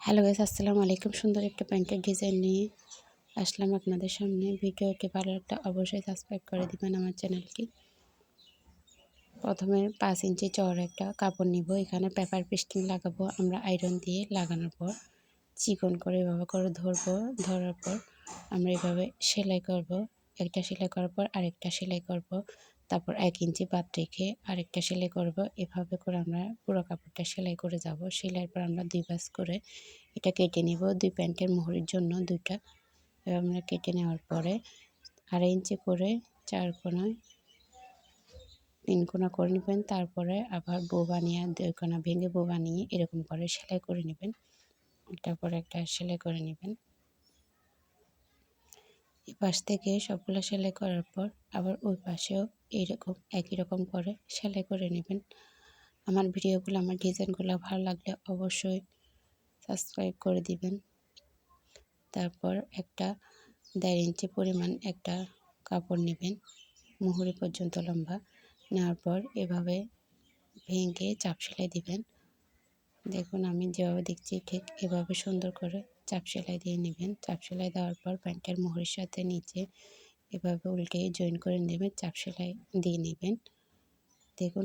Hello guys, আসসালামু আলাইকুম। সুন্দর একটা প্যান্টের ডিজাইন নিয়ে আসলাম আপনাদের সামনে। ভিডিওকে ভালো লাগলে অবশ্যই সাবস্ক্রাইব করে দিবেন আমার চ্যানেলকে। প্রথমে 5 ইঞ্চি চওড়া একটা কাপড় নিব। এখানে পেপার পেস্টিং লাগাবো আমরা আয়রন দিয়ে। লাগানোর পর চিকন করে এভাবে করে ধরবো। ধরার পর আমরা এভাবে সেলাই করব। একটা সেলাই করার পর আরেকটা সেলাই করব। তারপর 1 ইঞ্চি বাদ রেখে আরেকটা সেলাই করব। এভাবে করে আমরা পুরো কাপড়টা সেলাই করে যাব। সেলাইয়ের পর আমরা 2 ভাঁজ করে এটা কেটে নিব। 2 প্যান্টের মোহরের জন্য 2টা আমরা কেটে নেওয়ার পরে 2.5 ইঞ্চি করে 4 কোণায় 3 কোণা করে নেবেন। তারপরে আবার বো বানিয়ে 2 কোণা ভেঙে বো বানিয়ে এরকম করে সেলাই করে নেবেন। একটার পর একটা সেলাই করে নেবেন। এই পাশ থেকে সবগুলো সেলাই করার পর আবার ওই পাশেও এইরকম একই রকম করে সেলাই করে নেবেন। আমার ভিডিওগুলো, আমার ডিজাইনগুলো ভালো লাগলে অবশ্যই সাবস্ক্রাইব করে দিবেন। তারপর একটা 1.5 ইঞ্চি পরিমাণ একটা কাপড় নেবেন, মুহুরি পর্যন্ত লম্বা। নেওয়ার পর এভাবে ভেঙে চাপ সেলাই দিবেন। দেখুন আমি যেভাবে দিচ্ছি ঠিক এভাবে সুন্দর করে চাপ সেলাই দিয়ে নেবেন। চাপ সেলাই দেওয়ার পর প্যান্টের মুহুরির সাথে নিচে এভাবে উল্টে জয়েন করে নেবেন, চাপ সেলাই দিয়ে নেবেন। দেখুন